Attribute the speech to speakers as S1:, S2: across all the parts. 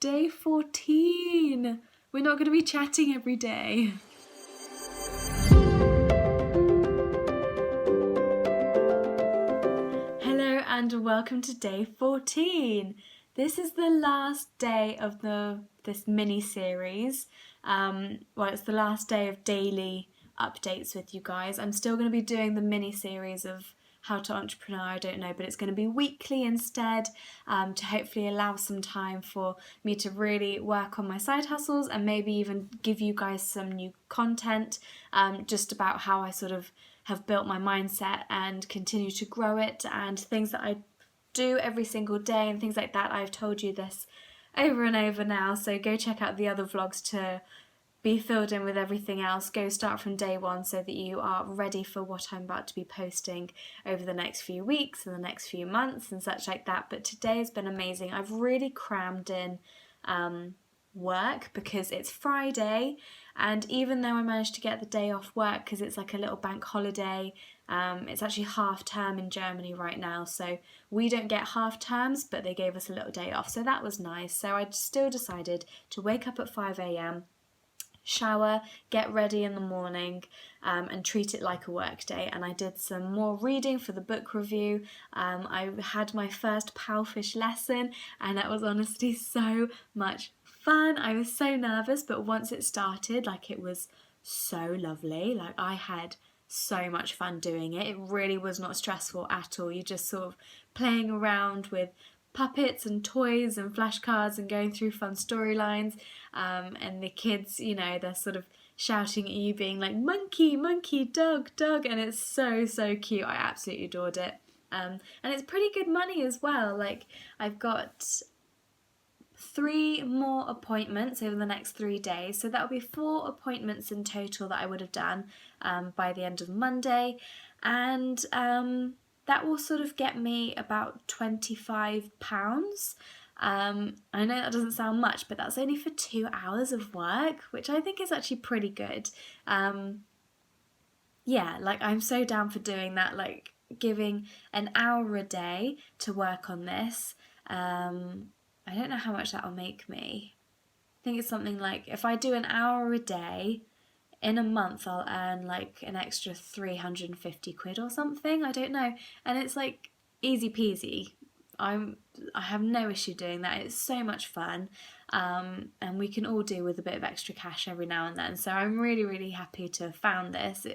S1: Day 14. We're not going to be chatting every day. Hello and welcome to day 14. This is the last day of this mini-series. It's the last day of daily updates with you guys. I'm still going to be doing the mini-series of how to entrepreneur, I don't know, but it's going to be weekly instead, to hopefully allow some time for me to really work on my side hustles and maybe even give you guys some new content, just about how I sort of have built my mindset and continue to grow it, and things that I do every single day and things like that. I've told you this over and over now, so go check out the other vlogs to be filled in with everything else. Go start from day one so that you are ready for what I'm about to be posting over the next few weeks and the next few months and such like that. But today has been amazing. I've really crammed in work because it's Friday, and even though I managed to get the day off work because it's like a little bank holiday, it's actually half term in Germany right now, so we don't get half terms, but they gave us a little day off, so that was nice. So I still decided to wake up at 5 a.m, shower, get ready in the morning, and treat it like a work day. And I did some more reading for the book review. I had my first powfish lesson, and that was honestly so much fun. I was so nervous, but once it started, it was so lovely. I had so much fun doing it. It really was not stressful at all. You're just sort of playing around with puppets and toys and flashcards and going through fun storylines, and the kids, they're sort of shouting at you, being like, monkey, monkey, dog, dog, and it's so cute. I absolutely adored it, and it's pretty good money as well. I've got 3 more appointments over the next 3 days, so that'll be 4 appointments in total that I would have done by the end of Monday, and that will sort of get me about £25. I know that doesn't sound much, but that's only for 2 hours of work, which I think is actually pretty good. I'm so down for doing that, giving an hour a day to work on this. I don't know how much that'll make me. I think it's something like, if I do an hour a day, in a month I'll earn an extra 350 quid or something, I don't know, and it's easy peasy. I have no issue doing that. It's so much fun, and we can all do with a bit of extra cash every now and then, so I'm really happy to have found this,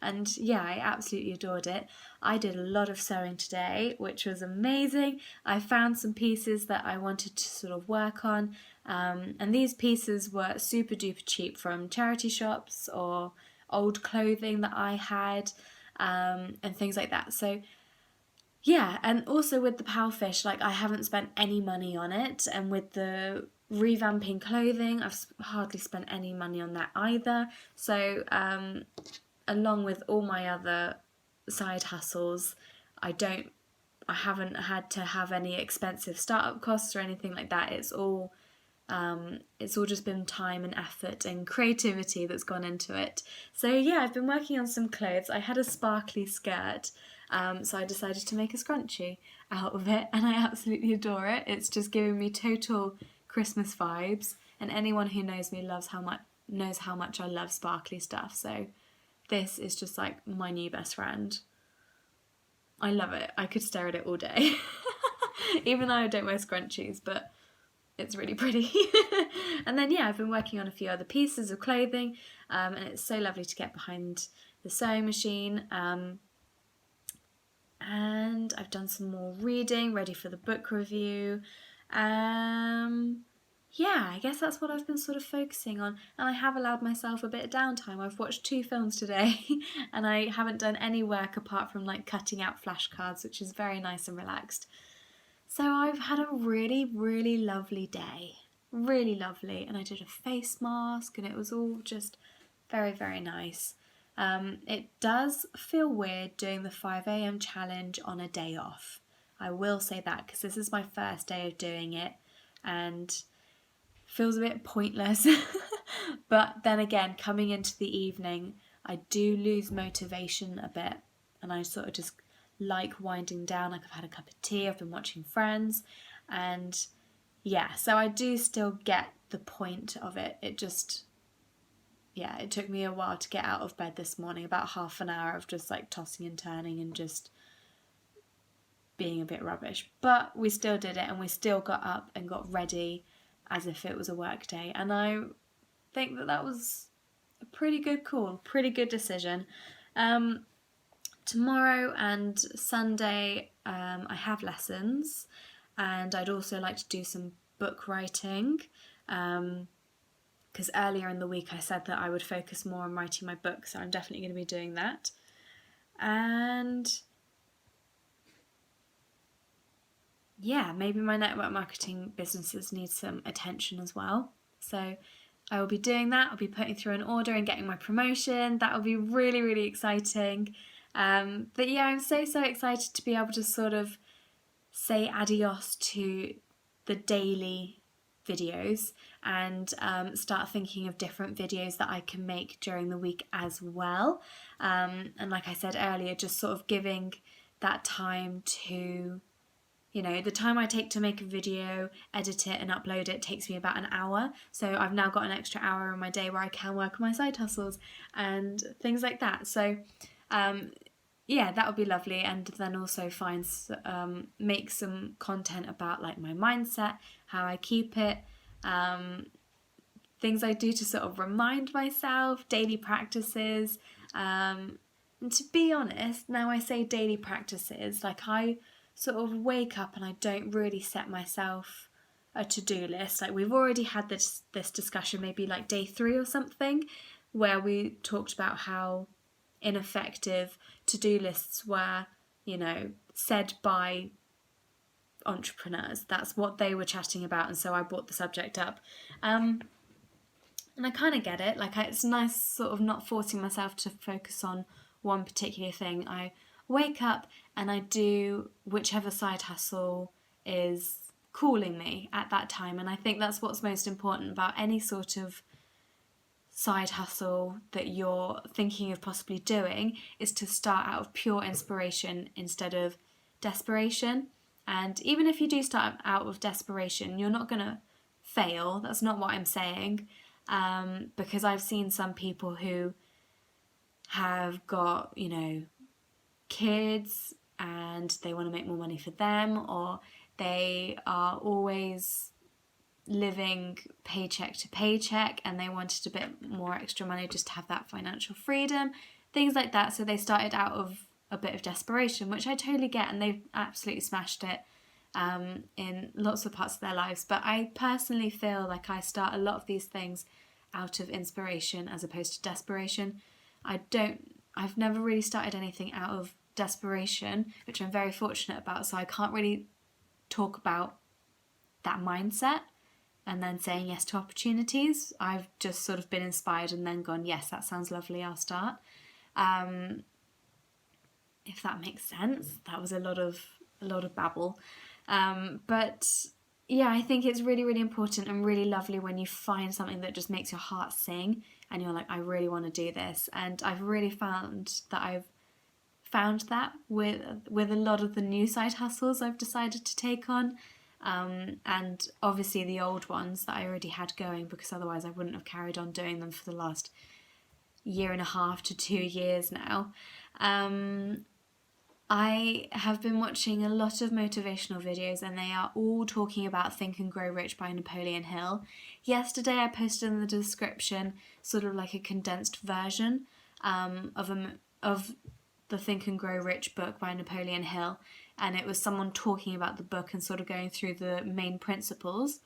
S1: and I absolutely adored it. I did a lot of sewing today, which was amazing. I found some pieces that I wanted to sort of work on, and these pieces were super duper cheap from charity shops or old clothing that I had, and things like that. So and also with the powfish, I haven't spent any money on it, and with the revamping clothing, I've hardly spent any money on that either. So along with all my other side hustles, I haven't had to have any expensive startup costs or anything like that. It's all just been time and effort and creativity that's gone into it. So I've been working on some clothes. I had a sparkly skirt, so I decided to make a scrunchie out of it, and I absolutely adore it. It's just giving me total Christmas vibes, and anyone who knows me knows how much I love sparkly stuff, so this is just my new best friend. I love it. I could stare at it all day. Even though I don't wear scrunchies, but it's really pretty. And then I've been working on a few other pieces of clothing, and it's so lovely to get behind the sewing machine, and I've done some more reading, ready for the book review. I guess that's what I've been sort of focusing on, and I have allowed myself a bit of downtime. I've watched 2 films today and I haven't done any work apart from cutting out flashcards, which is very nice and relaxed. So I've had a really lovely day, really lovely, and I did a face mask and it was all just very nice. It does feel weird doing the 5 a.m. challenge on a day off. I will say that, because this is my first day of doing it and feels a bit pointless. But then again, coming into the evening, I do lose motivation a bit, and I sort of just winding down. I've had a cup of tea, I've been watching Friends, and yeah, so I do still get the point of it. It just, yeah, it took me a while to get out of bed this morning, about half an hour of just like tossing and turning and just being a bit rubbish. But we still did it, and we still got up and got ready as if it was a work day. And I think that was a pretty good call, pretty good decision. Tomorrow and Sunday, I have lessons, and I'd also like to do some book writing. Because earlier in the week I said that I would focus more on writing my book, so I'm definitely going to be doing that. And yeah, maybe my network marketing businesses need some attention as well. So I will be doing that. I'll be putting through an order and getting my promotion. That will be really, really exciting. But yeah, I'm so excited to be able to sort of say adios to the daily videos and start thinking of different videos that I can make during the week as well. And like I said earlier, just sort of giving that time to, the time I take to make a video, edit it and upload it takes me about an hour. So I've now got an extra hour in my day where I can work on my side hustles and things like that. So yeah, that would be lovely. And then also make some content about like my mindset, how I keep it, things I do to sort of remind myself, daily practices. And to be honest, now I say daily practices, like I sort of wake up and I don't really set myself a to-do list. Like we've already had this discussion, maybe like day 3 or something, where we talked about how ineffective to-do lists were, said by entrepreneurs. That's what they were chatting about, and so I brought the subject up. And I kind of get it. Like it's nice sort of not forcing myself to focus on one particular thing. I wake up and I do whichever side hustle is calling me at that time, and I think that's what's most important about any sort of side hustle that you're thinking of possibly doing, is to start out of pure inspiration instead of desperation. And even if you do start out of desperation, you're not going to fail. That's not what I'm saying, because I've seen some people who have got, kids and they want to make more money for them, or they are always living paycheck to paycheck and they wanted a bit more extra money just to have that financial freedom, things like that. So they started out of a bit of desperation, which I totally get, and they've absolutely smashed it in lots of parts of their lives. But I personally feel like I start a lot of these things out of inspiration as opposed to desperation. I've never really started anything out of desperation, which I'm very fortunate about, so I can't really talk about that mindset and then saying yes to opportunities. I've just sort of been inspired and then gone, yes, that sounds lovely, I'll start. If that makes sense. That was a lot of babble. But yeah, I think it's really, really important and really lovely when you find something that just makes your heart sing and you're like, I really want to do this. And I've really found that with a lot of the new side hustles I've decided to take on. And obviously the old ones that I already had going, because otherwise I wouldn't have carried on doing them for the last 1.5 to 2 years now. I have been watching a lot of motivational videos and they are all talking about Think and Grow Rich by Napoleon Hill. Yesterday I posted in the description sort of like a condensed version of the Think and Grow Rich book by Napoleon Hill, and it was someone talking about the book and sort of going through the main principles.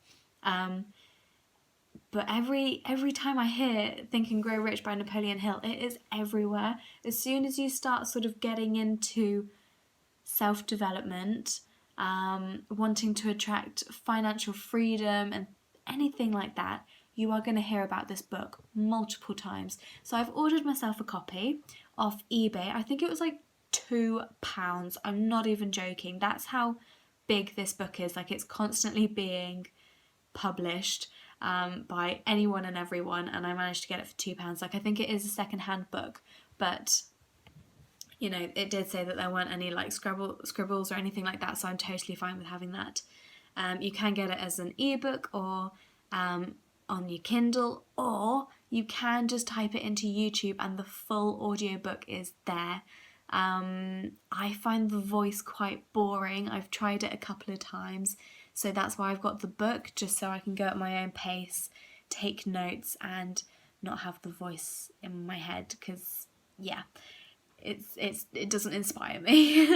S1: But every time I hear Think and Grow Rich by Napoleon Hill, it is everywhere. As soon as you start sort of getting into self-development, wanting to attract financial freedom and anything like that, you are going to hear about this book multiple times. So I've ordered myself a copy off eBay. I think it was like £2. I'm not even joking. That's how big this book is. Like, it's constantly being published by anyone and everyone, and I managed to get it for £2. Like, I think it is a second-hand book, but it did say that there weren't any like scribbles or anything like that, so I'm totally fine with having that. You can get it as an ebook or on your Kindle, or you can just type it into YouTube and the full audiobook is there. I find the voice quite boring. I've tried it a couple of times, so that's why I've got the book, just so I can go at my own pace, take notes and not have the voice in my head, because it doesn't inspire me.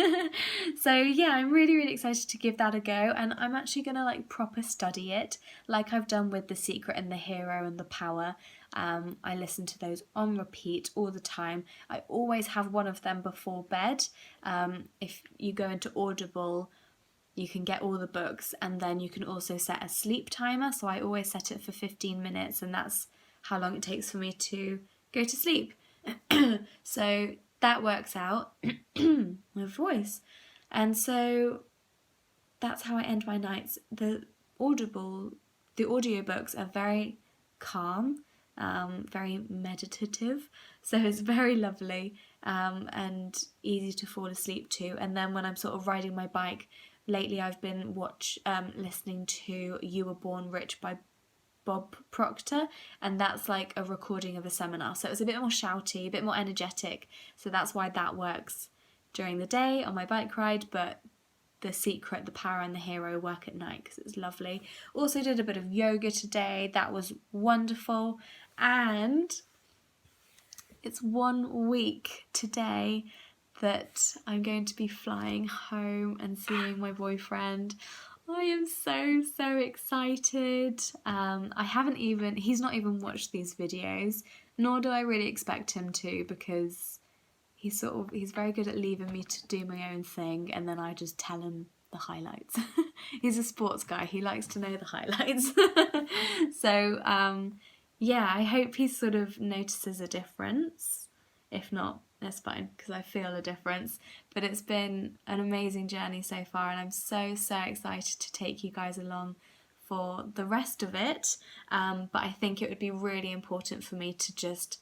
S1: So yeah, I'm really excited to give that a go, and I'm actually gonna like proper study it, like I've done with The Secret and The Hero and The Power. I listen to those on repeat all the time. I always have one of them before bed. If you go into Audible, you can get all the books, and then you can also set a sleep timer, so I always set it for 15 minutes, and that's how long it takes for me to go to sleep. So that works out. My voice. And so that's how I end my nights. The audiobooks are very calm, very meditative, so it's very lovely, and easy to fall asleep to. And then when I'm sort of riding my bike, lately I've been listening to You Were Born Rich by Bob Proctor, and that's like a recording of a seminar, so it's a bit more shouty, a bit more energetic, so that's why that works during the day on my bike ride, but The Secret, The Power and The Hero work at night because it's lovely. Also did a bit of yoga today, that was wonderful, and it's 1 week today that I'm going to be flying home and seeing my boyfriend. I am so excited. He's not even watched these videos, nor do I really expect him to, because he's very good at leaving me to do my own thing, and then I just tell him the highlights. He's a sports guy, he likes to know the highlights. So I hope he sort of notices a difference. If not, that's fine, because I feel a difference. But it's been an amazing journey so far, and I'm so excited to take you guys along for the rest of it. But I think it would be really important for me to just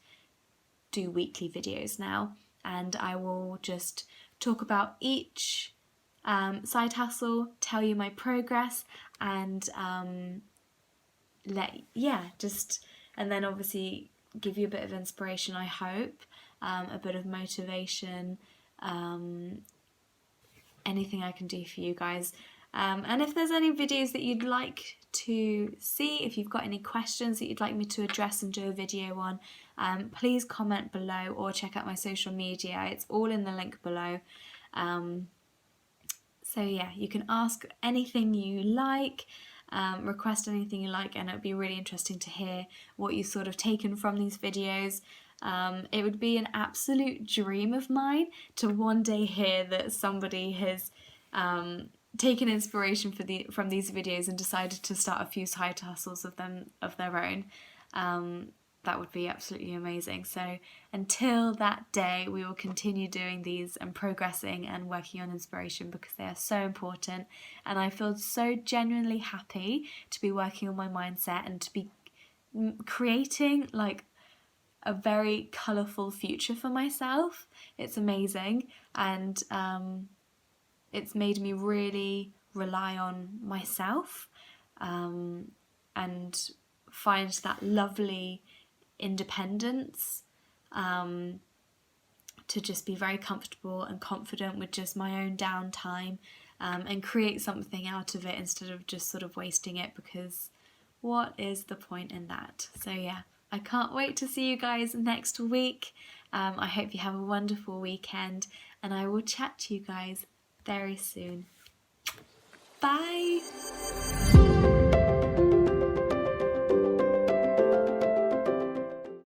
S1: do weekly videos now, and I will just talk about each side hustle, tell you my progress, and and then obviously give you a bit of inspiration, I hope, a bit of motivation, anything I can do for you guys. And if there's any videos that you'd like to see, if you've got any questions that you'd like me to address and do a video on, please comment below or check out my social media. It's all in the link below. So yeah, you can ask anything you like, request anything you like, and it would be really interesting to hear what you've sort of taken from these videos. It would be an absolute dream of mine to one day hear that somebody has taken inspiration from these videos and decided to start a few side hustles of their own. That would be absolutely amazing. So until that day, we will continue doing these and progressing and working on inspiration, because they are so important, and I feel so genuinely happy to be working on my mindset and to be creating like a very colourful future for myself. It's amazing, and it's made me really rely on myself, and find that lovely independence, to just be very comfortable and confident with just my own downtime, and create something out of it instead of just sort of wasting it, because what is the point in that? So yeah, I can't wait to see you guys next week. I hope you have a wonderful weekend, and I will chat to you guys very soon. Bye!